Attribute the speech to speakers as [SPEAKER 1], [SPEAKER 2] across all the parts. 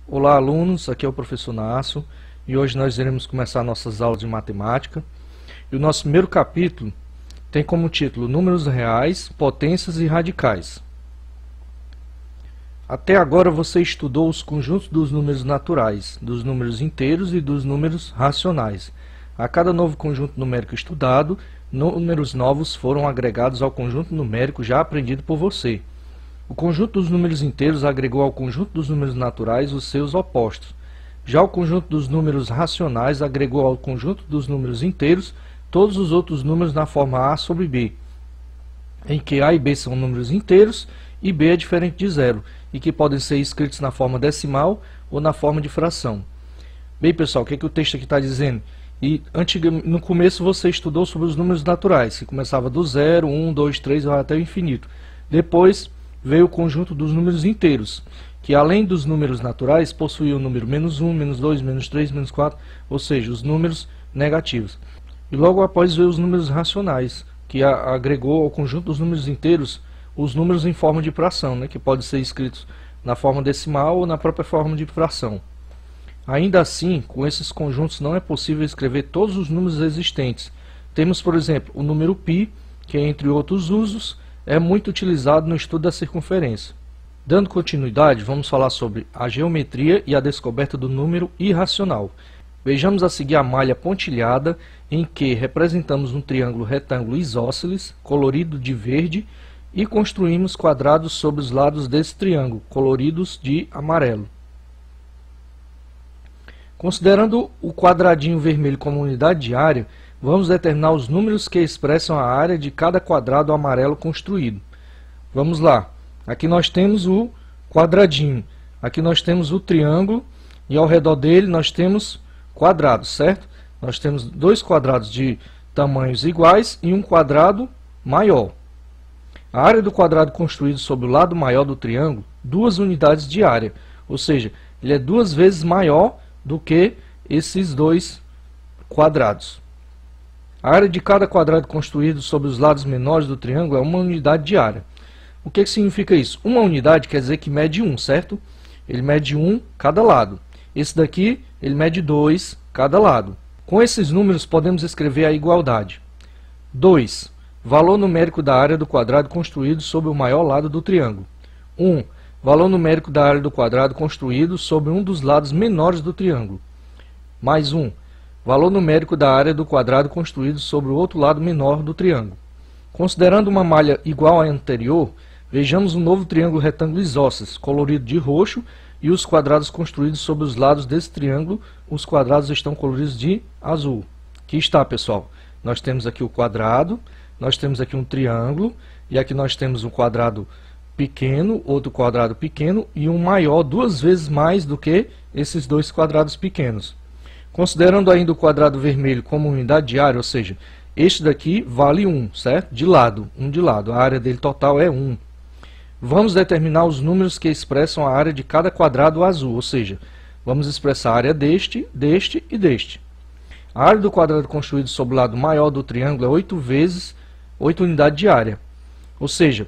[SPEAKER 1] Olá, alunos, aqui é o professor Nácio e hoje nós iremos começar nossas aulas de matemática. E o nosso primeiro capítulo tem como título Números reais, potências e radicais. Até agora você estudou os conjuntos dos números naturais, dos números inteiros e dos números racionais. A cada novo conjunto numérico estudado, números novos foram agregados ao conjunto numérico já aprendido por você. O conjunto dos números inteiros agregou ao conjunto dos números naturais os seus opostos. Já o conjunto dos números racionais agregou ao conjunto dos números inteiros todos os outros números na forma A sobre B, em que A e B são números inteiros e B é diferente de zero, e que podem ser escritos na forma decimal ou na forma de fração. Bem, pessoal, o que o texto aqui está dizendo? No começo você estudou sobre os números naturais, que começava do 0, 1, 2, 3 até o infinito. Depois veio o conjunto dos números inteiros, que além dos números naturais, possuía o número menos 1, menos 2, menos 3, menos 4, ou seja, os números negativos. E logo após veio os números racionais, que agregou ao conjunto dos números inteiros os números em forma de fração, que podem ser escritos na forma decimal ou na própria forma de fração. Ainda assim, com esses conjuntos não é possível escrever todos os números existentes. Temos, por exemplo, o número π, que entre outros usos, é muito utilizado no estudo da circunferência. Dando continuidade, vamos falar sobre a geometria e a descoberta do número irracional. Vejamos a seguir a malha pontilhada, em que representamos um triângulo retângulo isósceles, colorido de verde, e construímos quadrados sobre os lados desse triângulo, coloridos de amarelo. Considerando o quadradinho vermelho como unidade de área, vamos determinar os números que expressam a área de cada quadrado amarelo construído. Vamos lá. Aqui nós temos o quadradinho, aqui nós temos o triângulo e ao redor dele nós temos quadrados, certo? Nós temos dois quadrados de tamanhos iguais e um quadrado maior. A área do quadrado construído sobre o lado maior do triângulo, 2 unidades de área, ou seja, ele é 2 vezes maior do que esses dois quadrados. A área de cada quadrado construído sobre os lados menores do triângulo é 1 unidade de área. O que significa isso? 1 unidade quer dizer que mede 1, certo? Ele mede 1 cada lado. Esse daqui, ele mede 2 cada lado. Com esses números podemos escrever a igualdade. 2. Valor numérico da área do quadrado construído sobre o maior lado do triângulo. 1. Valor numérico da área do quadrado construído sobre um dos lados menores do triângulo. Mais 1. Valor numérico da área do quadrado construído sobre o outro lado menor do triângulo. Considerando uma malha igual à anterior, vejamos um novo triângulo retângulo isósceles, colorido de roxo, e os quadrados construídos sobre os lados desse triângulo, os quadrados estão coloridos de azul. Aqui está, pessoal. Nós temos aqui o quadrado, nós temos aqui um triângulo, e aqui nós temos um quadrado pequeno, outro quadrado pequeno, e um maior 2 vezes mais do que esses dois quadrados pequenos. Considerando ainda o quadrado vermelho como unidade de área, ou seja, este daqui vale 1, certo? De lado, 1 de lado. A área dele total é 1. Vamos determinar os números que expressam a área de cada quadrado azul, ou seja, vamos expressar a área deste, deste e deste. A área do quadrado construído sobre o lado maior do triângulo é 8 vezes 8 unidades de área. Ou seja,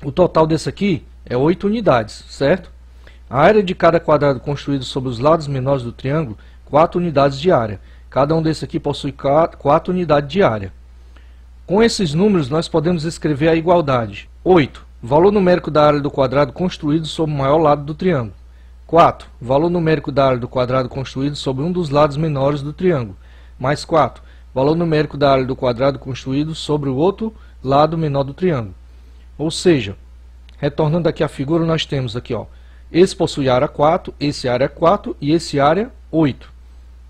[SPEAKER 1] o total desse aqui é 8 unidades, certo? A área de cada quadrado construído sobre os lados menores do triângulo, 4 unidades de área. Cada um desse aqui possui 4 unidades de área. Com esses números, nós podemos escrever a igualdade. 8. Valor numérico da área do quadrado construído sobre o maior lado do triângulo. 4. Valor numérico da área do quadrado construído sobre um dos lados menores do triângulo. Mais 4. Valor numérico da área do quadrado construído sobre o outro lado menor do triângulo. Ou seja, retornando aqui à figura, nós temos aqui, ó, esse possui área 4, esse área 4 e esse área 8.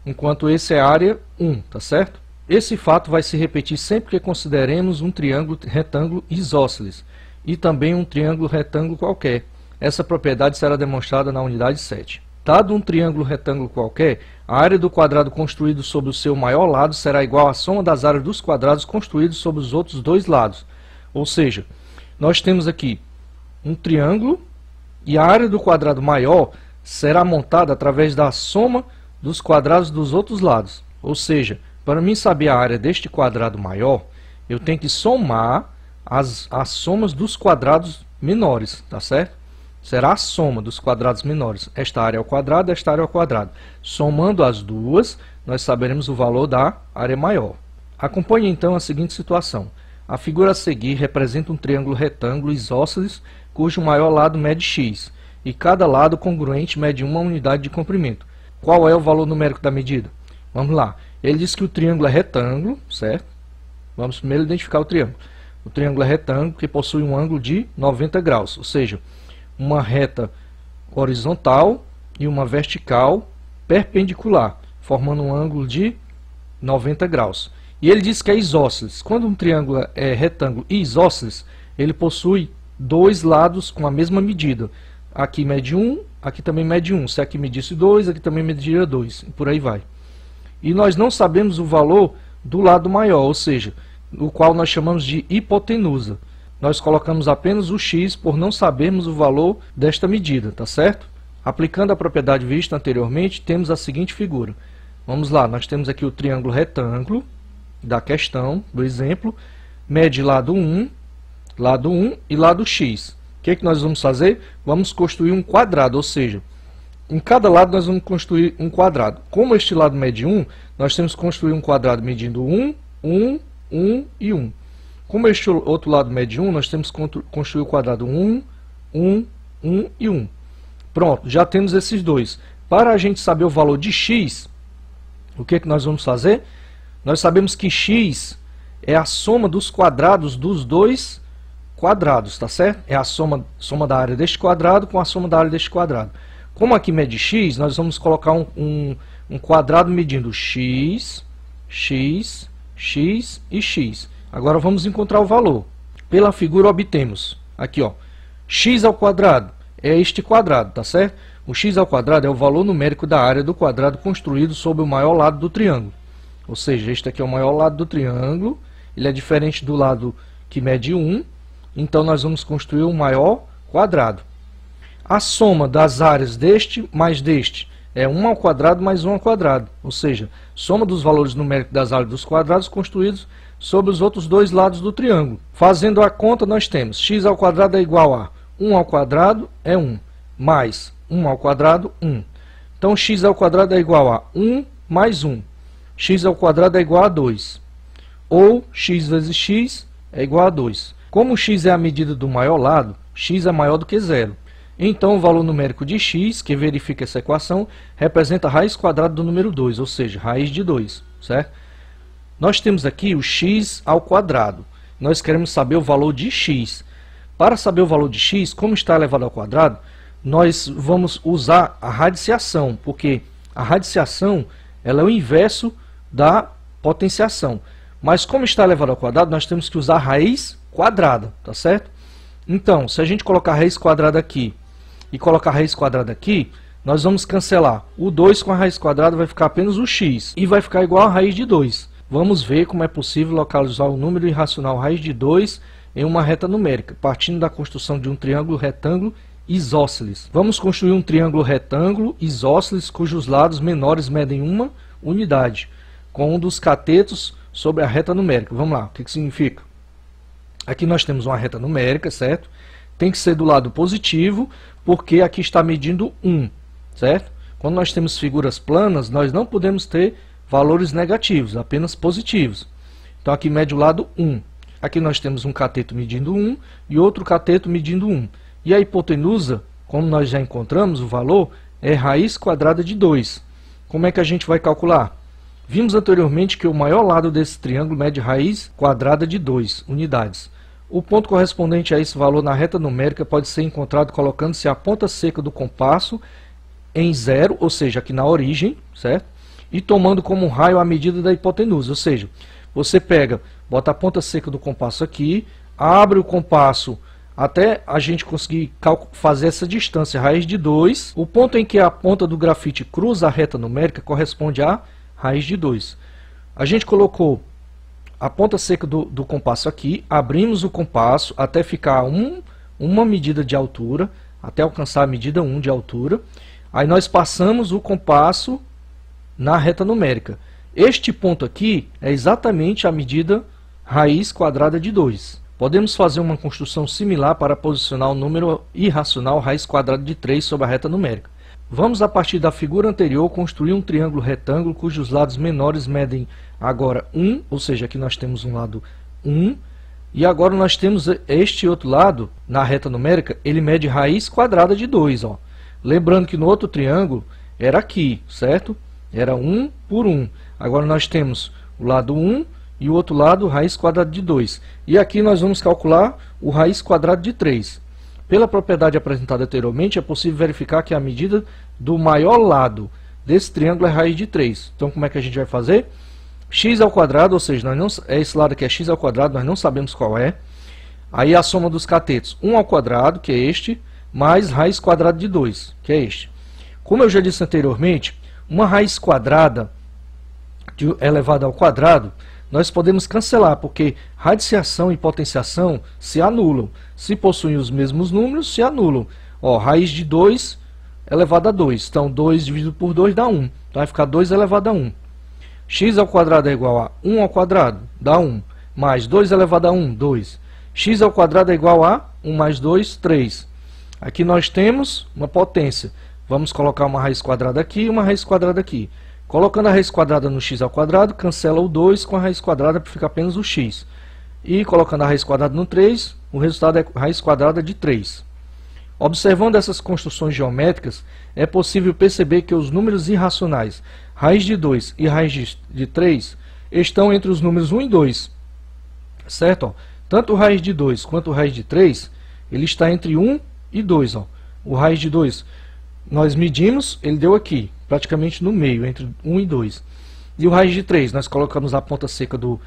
[SPEAKER 1] Enquanto esse é área 1, tá certo? Esse fato vai se repetir sempre que consideremos um triângulo retângulo isósceles e também um triângulo retângulo qualquer. Essa propriedade será demonstrada na unidade 7. Dado um triângulo retângulo qualquer, a área do quadrado construído sobre o seu maior lado será igual à soma das áreas dos quadrados construídos sobre os outros dois lados. Ou seja, nós temos aqui um triângulo e a área do quadrado maior será montada através da soma dos quadrados dos outros lados. Ou seja, para mim saber a área deste quadrado maior, eu tenho que somar as somas dos quadrados menores, tá certo? será a soma dos quadrados menores. Esta área ao quadrado, esta área ao quadrado. Somando as duas, nós saberemos o valor da área maior. Acompanhe então a seguinte situação. A figura a seguir representa um triângulo retângulo isósceles, cujo maior lado mede x, e cada lado congruente mede uma unidade de comprimento. Qual é o valor numérico da medida? Vamos lá. Ele diz que o triângulo é retângulo, certo? Vamos primeiro identificar o triângulo. O triângulo é retângulo que possui um ângulo de 90 graus, ou seja, uma reta horizontal e uma vertical perpendicular, formando um ângulo de 90 graus. E ele diz que é isósceles. Quando um triângulo é retângulo e isósceles, ele possui dois lados com a mesma medida. Aqui mede 1, aqui também mede 1. Se aqui medisse 2, aqui também mediria 2. E por aí vai. E nós não sabemos o valor do lado maior, ou seja, o qual nós chamamos de hipotenusa. Nós colocamos apenas o x por não sabermos o valor desta medida, tá certo? Aplicando a propriedade vista anteriormente, temos a seguinte figura. Vamos lá, nós temos aqui o triângulo retângulo da questão, do exemplo, mede lado 1 e lado x. O que nós vamos fazer? Vamos construir um quadrado, ou seja, em cada lado nós vamos construir um quadrado. Como este lado mede 1, nós temos que construir um quadrado medindo 1, 1, 1 e 1. Como este outro lado mede 1, nós temos que construir o quadrado 1, 1, 1 e 1. Pronto, já temos esses dois. Para a gente saber o valor de x, o que nós vamos fazer? Nós sabemos que x é a soma dos quadrados dos dois quadrados, tá certo? É a soma da área deste quadrado com a soma da área deste quadrado. Como aqui mede x, nós vamos colocar um quadrado medindo x, x, x e x. Agora vamos encontrar o valor. Pela figura obtemos, aqui ó, x ao quadrado é este quadrado, tá certo? O x ao quadrado é o valor numérico da área do quadrado construído sobre o maior lado do triângulo. Ou seja, este aqui é o maior lado do triângulo, ele é diferente do lado que mede 1, então nós vamos construir o maior quadrado. A soma das áreas deste mais deste é 1 ao quadrado mais 1 ao quadrado, ou seja, soma dos valores numéricos das áreas dos quadrados construídos sobre os outros dois lados do triângulo. Fazendo a conta, nós temos x ao quadrado é igual a 1 ao quadrado é 1, mais 1 ao quadrado, 1. Então, x ao quadrado é igual a 1 mais 1. X ao quadrado é igual a 2. Ou x vezes x é igual a 2. Como x é a medida do maior lado, x é maior do que zero. Então, o valor numérico de x, que verifica essa equação, representa a raiz quadrada do número 2, ou seja, raiz de 2, certo? Nós temos aqui o x ao quadrado. Nós queremos saber o valor de x. Para saber o valor de x, como está elevado ao quadrado, nós vamos usar a radiciação, porque a radiciação ela é o inverso da potenciação. Mas como está elevado ao quadrado, nós temos que usar a raiz quadrada, tá certo? Então, se a gente colocar a raiz quadrada aqui e colocar a raiz quadrada aqui, nós vamos cancelar o 2 com a raiz quadrada, vai ficar apenas o x, e vai ficar igual a raiz de 2. Vamos ver como é possível localizar o número irracional raiz de 2 em uma reta numérica, partindo da construção de um triângulo retângulo isósceles. Vamos construir um triângulo retângulo isósceles cujos lados menores medem uma unidade, com um dos catetos sobre a reta numérica. Vamos lá, o que significa? Aqui nós temos uma reta numérica, certo? Tem que ser do lado positivo, porque aqui está medindo 1, certo? Quando nós temos figuras planas, nós não podemos ter valores negativos, apenas positivos. Então aqui mede o lado 1. Aqui nós temos um cateto medindo 1 e outro cateto medindo 1. E a hipotenusa, como nós já encontramos o valor, é raiz quadrada de 2. Como é que a gente vai calcular? Vimos anteriormente que o maior lado desse triângulo mede raiz quadrada de 2 unidades. O ponto correspondente a esse valor na reta numérica pode ser encontrado colocando-se a ponta seca do compasso em 0, ou seja, aqui na origem, certo? E tomando como raio a medida da hipotenusa, ou seja, você pega, bota a ponta seca do compasso aqui, abre o compasso até a gente conseguir fazer essa distância, raiz de 2. O ponto em que a ponta do grafite cruza a reta numérica corresponde a raiz de 2. A gente colocou a ponta seca do compasso aqui, abrimos o compasso até ficar uma medida de altura, até alcançar a medida 1 de altura. Aí nós passamos o compasso na reta numérica. Este ponto aqui é exatamente a medida raiz quadrada de 2. podemos fazer uma construção similar para posicionar o número irracional raiz quadrada de 3 sobre a reta numérica. Vamos, a partir da figura anterior, construir um triângulo retângulo cujos lados menores medem agora 1, ou seja, aqui nós temos um lado 1, e agora nós temos este outro lado, na reta numérica, ele mede raiz quadrada de 2. Ó. Lembrando que no outro triângulo era aqui, certo? Era 1 por 1. Agora nós temos o lado 1 e o outro lado raiz quadrada de 2. E aqui nós vamos calcular o raiz quadrada de 3. Pela propriedade apresentada anteriormente, é possível verificar que a medida do maior lado desse triângulo é raiz de 3. Então, como é que a gente vai fazer? X ao quadrado, ou seja, esse lado aqui é x ao quadrado, nós não sabemos qual é. Aí a soma dos catetos, 1 ao quadrado, que é este, mais raiz quadrada de 2, que é este. Como eu já disse anteriormente, uma raiz quadrada elevada ao quadrado, nós podemos cancelar, porque radiciação e potenciação se anulam. Se possuem os mesmos números, se anulam. Ó, raiz de 2 elevado a 2. Então, 2 dividido por 2 dá 1. Então, vai ficar 2 elevado a 1. X ao quadrado é igual a 1 ao quadrado, dá 1. Mais 2 elevado a 1, 2. X ao quadrado é igual a 1 mais 2, 3. Aqui nós temos uma potência. Vamos colocar uma raiz quadrada aqui e uma raiz quadrada aqui. Colocando a raiz quadrada no x ao quadrado, cancela o 2 com a raiz quadrada para ficar apenas o x. E colocando a raiz quadrada no 3, o resultado é raiz quadrada de 3. Observando essas construções geométricas, é possível perceber que os números irracionais, raiz de 2 e raiz de 3, estão entre os números 1 e 2. Certo? Ó, tanto o raiz de 2 quanto o raiz de 3, ele está entre 1 e 2. Ó. O raiz de 2, nós medimos, ele deu aqui, praticamente no meio, entre 1 e 2. E o raiz de 3, nós colocamos a ponta seca do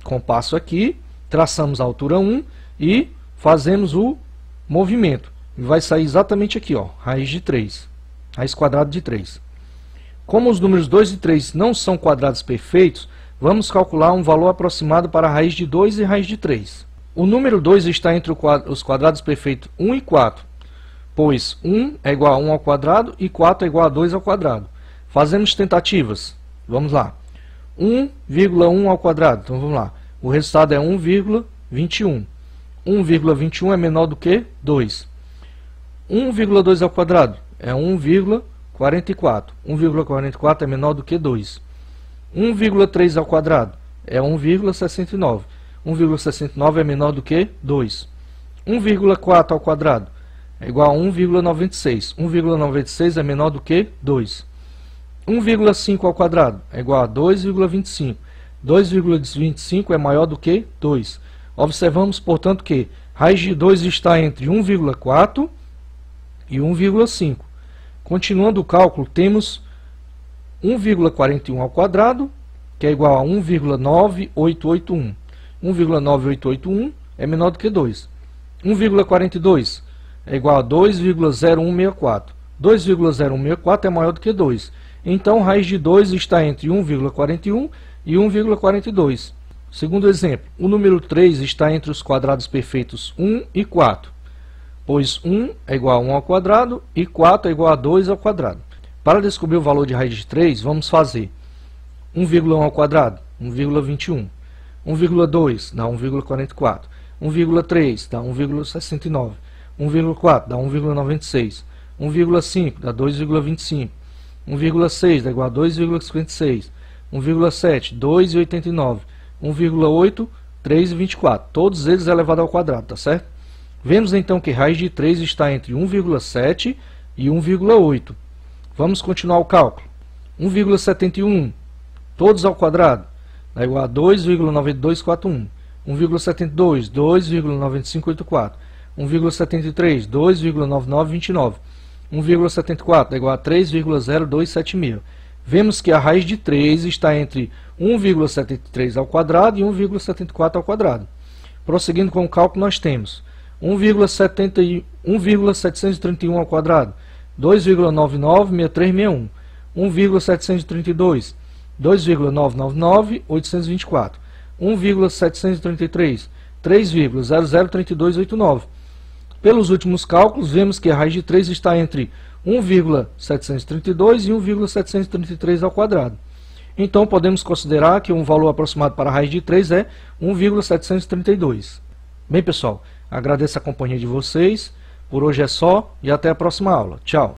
[SPEAKER 1] compasso aqui, traçamos a altura 1 e fazemos o movimento. E vai sair exatamente aqui, ó, raiz de 3, raiz quadrada de 3. Como os números 2 e 3 não são quadrados perfeitos, vamos calcular um valor aproximado para a raiz de 2 e raiz de 3. O número 2 está entre os quadrados perfeitos 1 e 4. Pois 1 é igual a 1 ao quadrado e 4 é igual a 2 ao quadrado. Fazemos tentativas. Vamos lá. 1,1 ao quadrado. Então vamos lá. O resultado é 1,21. 1,21 é menor do que 2. 1,2 ao quadrado é 1,44. 1,44 é menor do que 2. 1,3 ao quadrado é 1,69. 1,69 é menor do que 2. 1,4 ao quadrado é igual a 1,96. 1,96 é menor do que 2. 1,5 ao quadrado é igual a 2,25. 2,25 é maior do que 2. Observamos, portanto, que raiz de 2 está entre 1,4 e 1,5. Continuando o cálculo, temos 1,41 ao quadrado, que é igual a 1,9881. 1,9881 é menor do que 2. 1,42 é igual a 2,0164. 2,0164 é maior do que 2. Então, raiz de 2 está entre 1,41 e 1,42. Segundo exemplo, o número 3 está entre os quadrados perfeitos 1 e 4, pois 1 é igual a 1 ao quadrado e 4 é igual a 2 ao quadrado. Para descobrir o valor de raiz de 3, vamos fazer 1,1 ao quadrado, 1,21. 1,2 dá 1,44. 1,3 dá 1,69. 1,4 dá 1,96. 1,5 dá 2,25. 1,6 dá igual a 2,56. 1,7, 2,89. 1,8, 3,24. Todos eles elevado ao quadrado, tá certo? Vemos então que raiz de 3 está entre 1,7 e 1,8. Vamos continuar o cálculo. 1,71, todos ao quadrado, dá igual a 2,9241. 1,72, 2,9584. 1,73, 2,9929. 1,74 é igual a 3,0276. Vemos que a raiz de 3 está entre 1,73 ao quadrado e 1,74 ao quadrado. Prosseguindo com o cálculo, nós temos 1,731 ao quadrado, 2,996361. 1,732, 2,999,824. 1,733, 3,003289. Pelos últimos cálculos, vemos que a raiz de 3 está entre 1,732 e 1,733 ao quadrado. Então podemos considerar que um valor aproximado para a raiz de 3 é 1,732. Bem, pessoal, agradeço a companhia de vocês. Por hoje é só e até a próxima aula. Tchau!